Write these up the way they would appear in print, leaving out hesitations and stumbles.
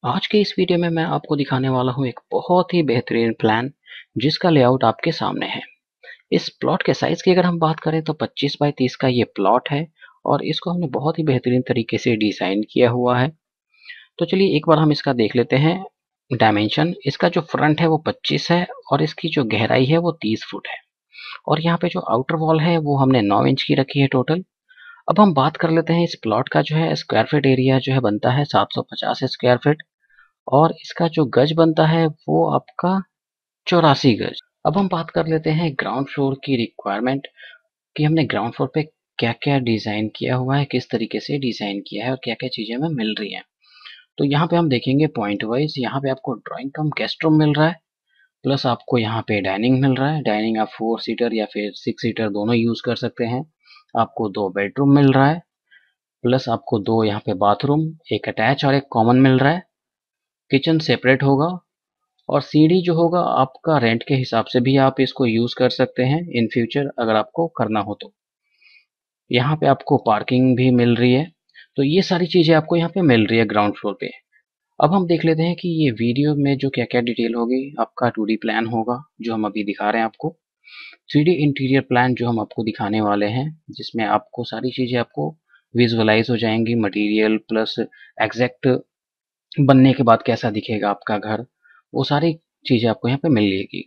आज के इस वीडियो में मैं आपको दिखाने वाला हूँ एक बहुत ही बेहतरीन प्लान जिसका लेआउट आपके सामने है। इस प्लॉट के साइज की अगर हम बात करें तो 25 बाय 30 का ये प्लॉट है और इसको हमने बहुत ही बेहतरीन तरीके से डिजाइन किया हुआ है। तो चलिए एक बार हम इसका देख लेते हैं डायमेंशन। इसका जो फ्रंट है वो 25 है और इसकी जो गहराई है वो 30 फुट है और यहाँ पे जो आउटर वॉल है वो हमने 9 इंच की रखी है टोटल। अब हम बात कर लेते हैं इस प्लॉट का जो है स्क्वायर फीट एरिया जो है बनता है 750 स्क्वायर फीट और इसका जो गज बनता है वो आपका 84 गज। अब हम बात कर लेते हैं ग्राउंड फ्लोर की रिक्वायरमेंट कि हमने ग्राउंड फ्लोर पे क्या क्या डिजाइन किया हुआ है, किस तरीके से डिजाइन किया है और क्या क्या चीजें हमें मिल रही हैं। तो यहाँ पे हम देखेंगे पॉइंट वाइज, यहाँ पे आपको ड्राइंग कम गेस्ट रूम मिल रहा है, प्लस आपको यहाँ पे डाइनिंग मिल रहा है। डाइनिंग आप 4 सीटर या फिर 6 सीटर दोनों यूज कर सकते हैं। आपको 2 बेडरूम मिल रहा है, प्लस आपको 2 यहाँ पे बाथरूम, एक अटैच और एक कॉमन मिल रहा है। किचन सेपरेट होगा और सीढ़ी जो होगा आपका रेंट के हिसाब से भी आप इसको यूज कर सकते हैं इन फ्यूचर अगर आपको करना हो तो। यहाँ पे आपको पार्किंग भी मिल रही है। तो ये सारी चीजें आपको यहाँ पे मिल रही है ग्राउंड फ्लोर पे। अब हम देख लेते हैं कि ये वीडियो में जो क्या क्या डिटेल होगी। आपका 2D प्लान होगा जो हम अभी दिखा रहे हैं आपको, 3D इंटीरियर प्लान जो हम आपको दिखाने वाले हैं, जिसमें आपको सारी चीजें आपको विजुअलाइज हो जाएंगी। मटेरियल प्लस एग्जैक्ट बनने के बाद कैसा दिखेगा आपका घर, वो सारी चीजें आपको यहाँ पे मिलेगी।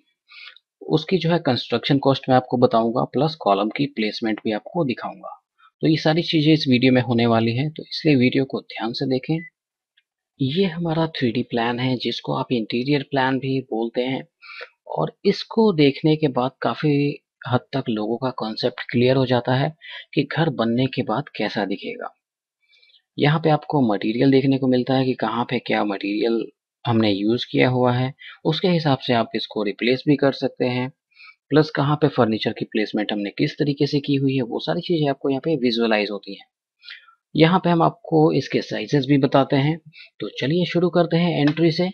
उसकी जो है कंस्ट्रक्शन कॉस्ट मैं आपको बताऊंगा, प्लस कॉलम की प्लेसमेंट भी आपको दिखाऊंगा। तो ये सारी चीजें इस वीडियो में होने वाली है, तो इसलिए वीडियो को ध्यान से देखें। ये हमारा 3D प्लान है जिसको आप इंटीरियर प्लान भी बोलते हैं और इसको देखने के बाद काफी हद तक लोगों का कॉन्सेप्ट क्लियर हो जाता है कि घर बनने के बाद कैसा दिखेगा। यहाँ पे आपको मटेरियल देखने को मिलता है कि कहाँ पे क्या मटेरियल हमने यूज़ किया हुआ है, उसके हिसाब से आप इसको रिप्लेस भी कर सकते हैं। प्लस कहाँ पे फर्नीचर की प्लेसमेंट हमने किस तरीके से की हुई है, वो सारी चीज़ें आपको यहाँ पे विजुअलाइज होती हैं। यहाँ पे हम आपको इसके साइजेस भी बताते हैं। तो चलिए शुरू करते हैं एंट्री से।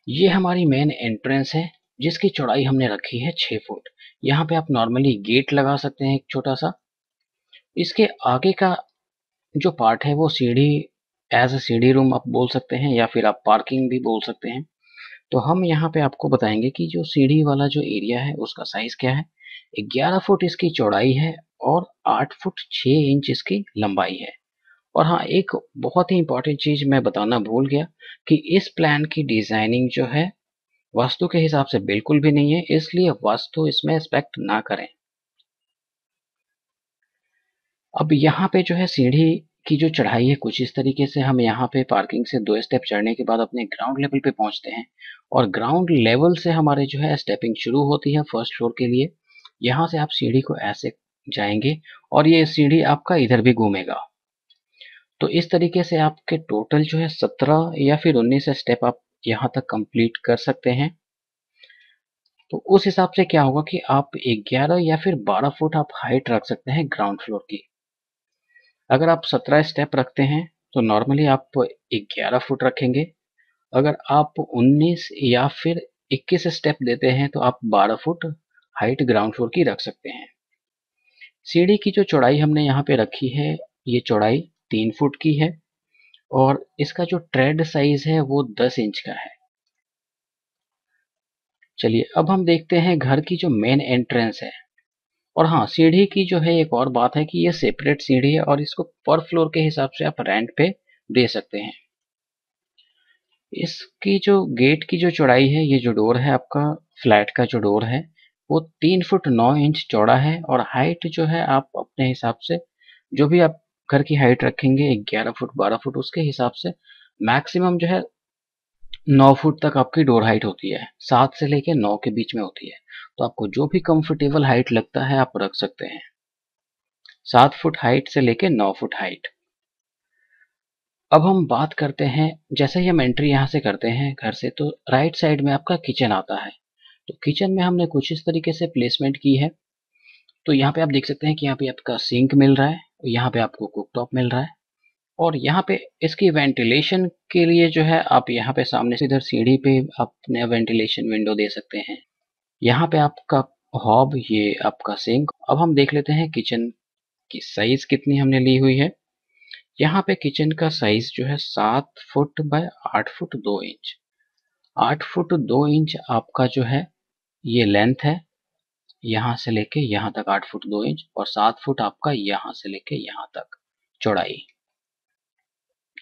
ये हमारी मेन एंट्रेंस है जिसकी चौड़ाई हमने रखी है 6 फुट। यहाँ पे आप नॉर्मली गेट लगा सकते हैं एक छोटा सा। इसके आगे का जो पार्ट है वो सीढ़ी, एज अ सीढ़ी रूम आप बोल सकते हैं या फिर आप पार्किंग भी बोल सकते हैं। तो हम यहाँ पे आपको बताएंगे कि जो सीढ़ी वाला जो एरिया है उसका साइज क्या है। 11 फुट इसकी चौड़ाई है और 8 फुट 6 इंच इसकी लंबाई है। और हाँ, एक बहुत ही इंपॉर्टेंट चीज मैं बताना भूल गया कि इस प्लान की डिजाइनिंग जो है वास्तु के हिसाब से बिल्कुल भी नहीं है, इसलिए वास्तु इसमें एक्सपेक्ट ना करें। अब यहाँ पे जो है सीढ़ी की जो चढ़ाई है कुछ इस तरीके से, हम यहाँ पे पार्किंग से 2 स्टेप चढ़ने के बाद अपने ग्राउंड लेवल पे पहुंचते हैं और ग्राउंड लेवल से हमारे जो है स्टेपिंग शुरू होती है फर्स्ट फ्लोर के लिए। यहाँ से आप सीढ़ी को ऐसे जाएंगे और ये सीढ़ी आपका इधर भी घूमेगा। तो इस तरीके से आपके टोटल जो है 17 या फिर 19 स्टेप आप यहाँ तक कंप्लीट कर सकते हैं। तो उस हिसाब से क्या होगा कि आप 11 या फिर 12 फुट आप हाइट रख सकते हैं ग्राउंड फ्लोर की। अगर आप 17 स्टेप रखते हैं तो नॉर्मली आप 11 फुट रखेंगे। अगर आप 19 या फिर 21 स्टेप देते हैं तो आप 12 फुट हाइट ग्राउंड फ्लोर की रख सकते हैं। सीढ़ी की जो चौड़ाई हमने यहाँ पे रखी है, ये चौड़ाई 3 फुट की है और इसका जो ट्रेड साइज है वो 10 इंच का है। चलिए अब हम देखते हैं घर की जो मेन एंट्रेंस है। और हाँ, सीढ़ी की जो है एक और बात है कि ये सेपरेट सीढ़ी है और इसको पर फ्लोर के हिसाब से आप रेंट पे दे सकते हैं। इसकी जो गेट की जो चौड़ाई है, ये जो डोर है आपका फ्लैट का जो डोर है वो 3 फुट 9 इंच चौड़ा है और हाइट जो है आप अपने हिसाब से जो भी आप घर की हाइट रखेंगे 11 फुट 12 फुट उसके हिसाब से मैक्सिमम जो है 9 फुट तक आपकी डोर हाइट होती है, 7 से लेके 9 के बीच में होती है। तो आपको जो भी कंफर्टेबल हाइट लगता है आप रख सकते हैं, 7 फुट हाइट से लेके 9 फुट हाइट। अब हम बात करते हैं, जैसे ही हम एंट्री यहाँ से करते हैं घर से तो राइट साइड में आपका किचन आता है। तो किचन में हमने कुछ इस तरीके से प्लेसमेंट की है। तो यहाँ पे आप देख सकते हैं कि यहाँ पे आपका सिंक मिल रहा है, यहाँ पे आपको कुकटॉप मिल रहा है और यहाँ पे इसकी वेंटिलेशन के लिए जो है आप यहाँ पे सामने से इधर सीढ़ी पे अपने वेंटिलेशन विंडो दे सकते हैं। यहाँ पे आपका हॉब, ये आपका सिंक। अब हम देख लेते हैं किचन की साइज कितनी हमने ली हुई है। यहाँ पे किचन का साइज जो है 7 foot by 8 foot 2 inch. 8 foot 2 inch आपका जो है ये लेंथ है, यहाँ से लेके यहाँ तक 8 फुट 2 इंच, और 7 फुट आपका यहाँ से लेके यहाँ तक चौड़ाई।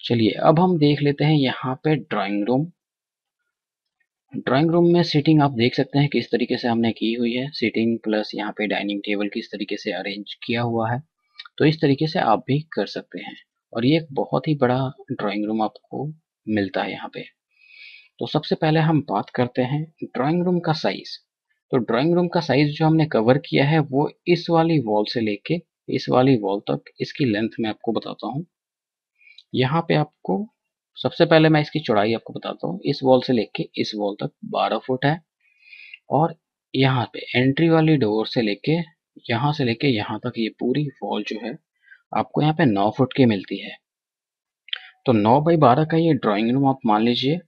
चलिए अब हम देख लेते हैं यहाँ पे ड्राइंग रूम। ड्राइंग रूम में सीटिंग आप देख सकते हैं किस तरीके से हमने की हुई है। सीटिंग प्लस यहाँ पे डाइनिंग टेबल किस तरीके से अरेंज किया हुआ है, तो इस तरीके से आप भी कर सकते हैं। और ये एक बहुत ही बड़ा ड्राइंग रूम आपको मिलता है यहाँ पे। तो सबसे पहले हम बात करते हैं ड्राइंग रूम का साइज। तो ड्राइंग रूम का साइज जो हमने कवर किया है वो इस वाली वॉल से लेके इस वाली वॉल तक, इसकी लेंथ मैं आपको बताता हूँ। यहाँ पे आपको सबसे पहले मैं इसकी चौड़ाई आपको बताता हूँ। इस वॉल से लेके इस वॉल तक 12 फुट है, और यहाँ पे एंट्री वाली डोर से लेके यहाँ तक ये पूरी वॉल जो है आपको यहाँ पे 9 फुट की मिलती है। तो 9 बाई 12 का ये ड्राइंग रूम आप मान लीजिए,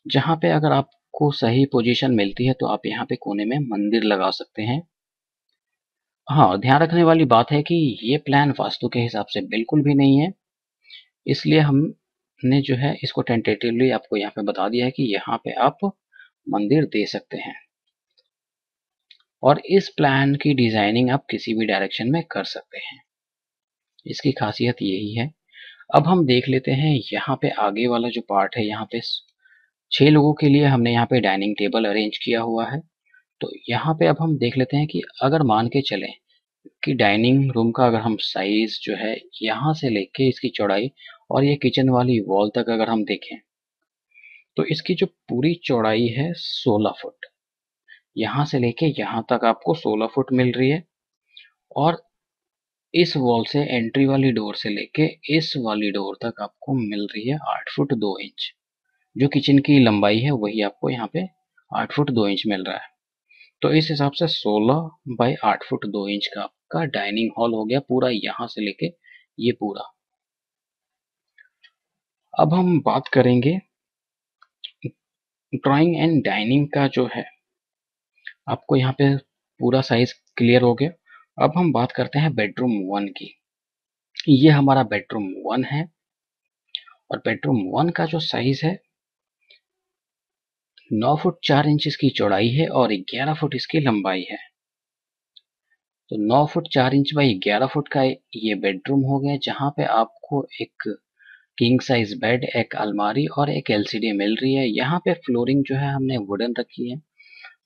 जहाँ पे अगर आपको सही पोजीशन मिलती है तो आप यहाँ पे कोने में मंदिर लगा सकते हैं। हाँ, ध्यान रखने वाली बात है कि ये प्लान वास्तु के हिसाब से बिल्कुल भी नहीं है, इसलिए हमने जो है इसको टेंटेटिवली आपको यहाँ पे बता दिया है कि यहाँ पे आप मंदिर दे सकते हैं। और इस प्लान की डिजाइनिंग आप किसी भी डायरेक्शन में कर सकते हैं, इसकी खासियत यही है। अब हम देख लेते हैं यहाँ पे आगे वाला जो पार्ट है। यहाँ पे 6 लोगों के लिए हमने यहाँ पे डाइनिंग टेबल अरेंज किया हुआ है। तो यहाँ पे अब हम देख लेते हैं कि अगर मान के चलें कि डाइनिंग रूम का अगर हम साइज जो है यहाँ से लेके इसकी चौड़ाई और ये किचन वाली वॉल तक अगर हम देखें, तो इसकी जो पूरी चौड़ाई है 16 फुट। यहाँ से लेके यहाँ तक आपको 16 फुट मिल रही है, और इस वॉल से एंट्री वाली डोर से लेके इस वाली डोर तक आपको मिल रही है 8 फुट 2 इंच। जो किचन की लंबाई है वही आपको यहाँ पे 8 फुट 2 इंच मिल रहा है। तो इस हिसाब से 16 बाई 8 फुट 2 इंच का आपका डाइनिंग हॉल हो गया पूरा, यहाँ से लेके ये पूरा। अब हम बात करेंगे ड्राइंग एंड डाइनिंग का जो है, आपको यहाँ पे पूरा साइज क्लियर हो गया। अब हम बात करते हैं बेडरूम 1 की। ये हमारा बेडरूम 1 है, और बेडरूम 1 का जो साइज है 9 फुट 4 इंच इसकी चौड़ाई है और 11 फुट इसकी लंबाई है। तो 9 फुट 4 इंच बाई 11 फुट का ये बेडरूम हो गया, जहाँ पे आपको एक किंग साइज बेड, एक अलमारी और एक एलसीडी मिल रही है। यहाँ पे फ्लोरिंग जो है हमने वुडन रखी है।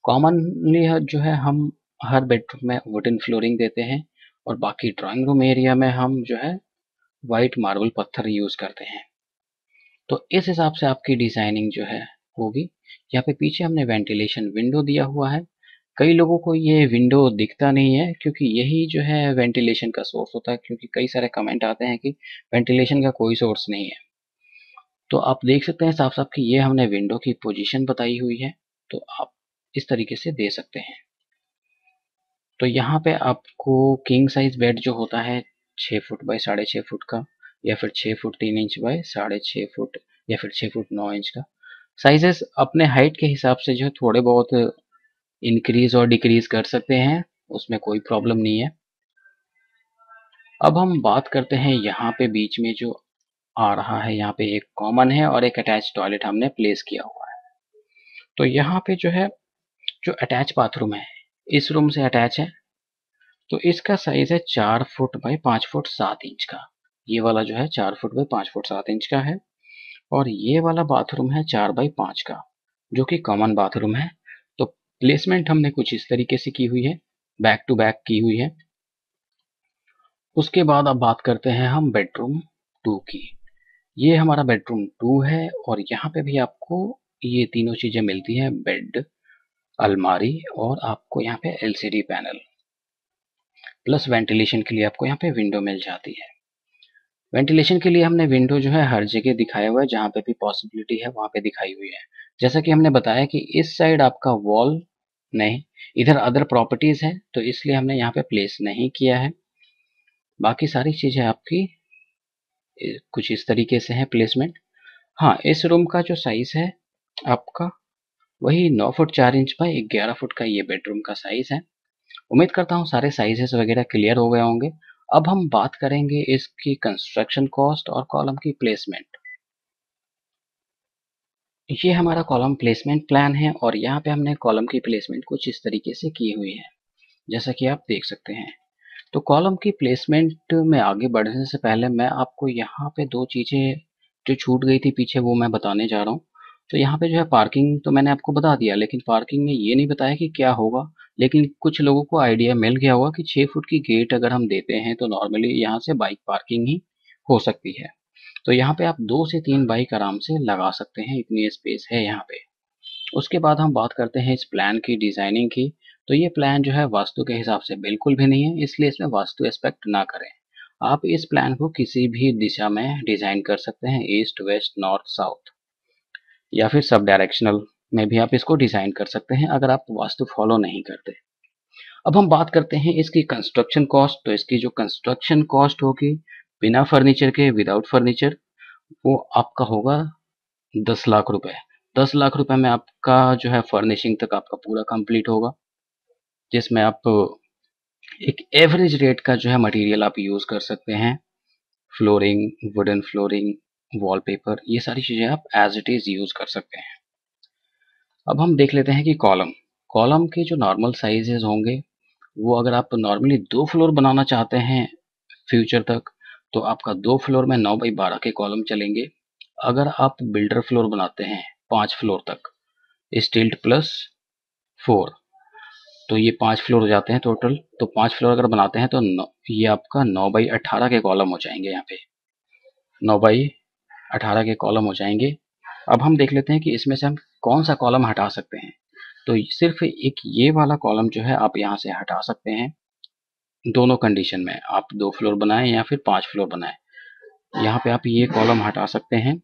कॉमनली जो है हम हर बेडरूम में वुडन फ्लोरिंग देते हैं, और बाकी ड्राइंग रूम एरिया में हम जो है वाइट मार्बल पत्थर यूज करते हैं। तो इस हिसाब से आपकी डिजाइनिंग जो है होगी। यहाँ पे पीछे हमने वेंटिलेशन विंडो दिया हुआ है। कई लोगों को ये विंडो दिखता नहीं है, क्योंकि यही जो है वेंटिलेशन का सोर्स होता है, क्योंकि कई सारे कमेंट आते हैं कि वेंटिलेशन का कोई सोर्स नहीं है। तो आप देख सकते हैं साफ साफ कि ये हमने विंडो की पोजीशन बताई हुई है, तो आप इस तरीके से दे सकते हैं। तो यहाँ पे आपको किंग साइज बेड जो होता है 6 फुट बाई 6.5 फुट का, या फिर 6 फुट 3 इंच बाई 6.5 फुट, या फिर 6 फुट 9 इंच का साइजेस अपने हाइट के हिसाब से जो है थोड़े बहुत इंक्रीज और डिक्रीज कर सकते हैं, उसमें कोई प्रॉब्लम नहीं है। अब हम बात करते हैं यहाँ पे बीच में जो आ रहा है, यहाँ पे एक कॉमन है और एक अटैच टॉयलेट हमने प्लेस किया हुआ है। तो यहाँ पे जो है जो अटैच बाथरूम है इस रूम से अटैच है, तो इसका साइज है 4 फुट बाई 5 फुट 7 इंच का। ये वाला जो है 4 फुट बाई 5 फुट 7 इंच का है, और ये वाला बाथरूम है 4 बाई 5 का, जो कि कॉमन बाथरूम है। तो प्लेसमेंट हमने कुछ इस तरीके से की हुई है, बैक टू बैक की हुई है। उसके बाद अब बात करते हैं हम बेडरूम 2 की। ये हमारा बेडरूम 2 है, और यहाँ पे भी आपको ये तीनों चीजें मिलती हैं, बेड, अलमारी और आपको यहाँ पे एलसीडी पैनल, प्लस वेंटिलेशन के लिए आपको यहाँ पे विंडो मिल जाती है। वेंटिलेशन के लिए हमने विंडो जो है हर जगह दिखाया हुआ है, जहाँ पे भी पॉसिबिलिटी है वहाँ पे दिखाई हुई है। जैसा कि हमने बताया कि इस साइड आपका वॉल नहीं, इधर अदर प्रॉपर्टीज है, तो इसलिए हमने यहाँ पे प्लेस नहीं किया है। बाकी सारी चीजें आपकी कुछ इस तरीके से है प्लेसमेंट। हाँ, इस रूम का जो साइज है आपका वही 9 फुट 4 इंच बाई 11 फुट का ये बेडरूम का साइज है। उम्मीद करता हूँ सारे साइजेस वगैरह क्लियर हो गए होंगे। अब हम बात करेंगे इसकी कंस्ट्रक्शन कॉस्ट और कॉलम की प्लेसमेंट। ये हमारा कॉलम प्लेसमेंट प्लान है और यहाँ पे हमने कॉलम की प्लेसमेंट कुछ इस तरीके से की हुई है, जैसा कि आप देख सकते हैं। तो कॉलम की प्लेसमेंट में आगे बढ़ने से पहले मैं आपको यहाँ पे दो चीज़ें जो छूट गई थी पीछे वो मैं बताने जा रहा हूँ। तो यहाँ पे जो है पार्किंग तो मैंने आपको बता दिया, लेकिन पार्किंग में ये नहीं बताया कि क्या होगा। लेकिन कुछ लोगों को आइडिया मिल गया होगा कि 6 फुट की गेट अगर हम देते हैं तो नॉर्मली यहाँ से बाइक पार्किंग ही हो सकती है। तो यहाँ पे आप 2 से 3 बाइक आराम से लगा सकते हैं, इतनी स्पेस है यहाँ पे। उसके बाद हम बात करते हैं इस प्लान की डिजाइनिंग की। तो ये प्लान जो है वास्तु के हिसाब से बिल्कुल भी नहीं है, इसलिए इसमें वास्तु एस्पेक्ट ना करें। आप इस प्लान को किसी भी दिशा में डिजाइन कर सकते हैं, ईस्ट वेस्ट नॉर्थ साउथ, या फिर सब डायरेक्शनल में भी आप इसको डिजाइन कर सकते हैं अगर आप वास्तु फॉलो नहीं करते। अब हम बात करते हैं इसकी कंस्ट्रक्शन कॉस्ट। तो इसकी जो कंस्ट्रक्शन कॉस्ट होगी बिना फर्नीचर के, विदाउट फर्नीचर, वो आपका होगा 10 लाख रुपए। 10 लाख रुपए में आपका जो है फर्निशिंग तक आपका पूरा कंप्लीट होगा, जिसमें आप एक एवरेज रेट का जो है मटेरियल आप यूज कर सकते हैं। फ्लोरिंग, वुडन फ्लोरिंग, वॉलपेपर, ये सारी चीजें आप एज इट इज यूज कर सकते हैं। अब हम देख लेते हैं कि कॉलम कॉलम के जो नॉर्मल साइजेस होंगे, वो अगर आप नॉर्मली 2 फ्लोर बनाना चाहते हैं फ्यूचर तक, तो आपका 2 फ्लोर में 9 बाई 12 के कॉलम चलेंगे। अगर आप बिल्डर फ्लोर बनाते हैं 5 फ्लोर तक, स्टील्ट प्लस 4, तो ये 5 फ्लोर हो जाते हैं टोटल। तो 5 फ्लोर अगर बनाते हैं तो ये आपका 9 बाई 18 के कॉलम हो जाएंगे। यहाँ पे 9 बाई 18 के कॉलम हो जाएंगे। अब हम देख लेते हैं कि इसमें से हम कौन सा कॉलम हटा सकते हैं। तो सिर्फ एक ये वाला कॉलम जो है आप यहाँ से हटा सकते हैं। दोनों कंडीशन में, आप 2 फ्लोर बनाएं या फिर 5 फ्लोर बनाएं, यहाँ पे आप ये कॉलम हटा सकते हैं।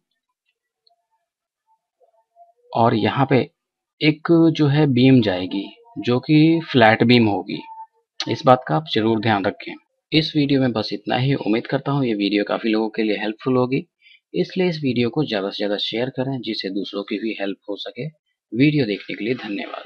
और यहाँ पे एक जो है बीम जाएगी जो कि फ्लैट बीम होगी, इस बात का आप जरूर ध्यान रखें। इस वीडियो में बस इतना ही। उम्मीद करता हूँ ये वीडियो काफ़ी लोगों के लिए हेल्पफुल होगी, इसलिए इस वीडियो को ज़्यादा से ज़्यादा शेयर करें जिससे दूसरों की भी हेल्प हो सके। वीडियो देखने के लिए धन्यवाद।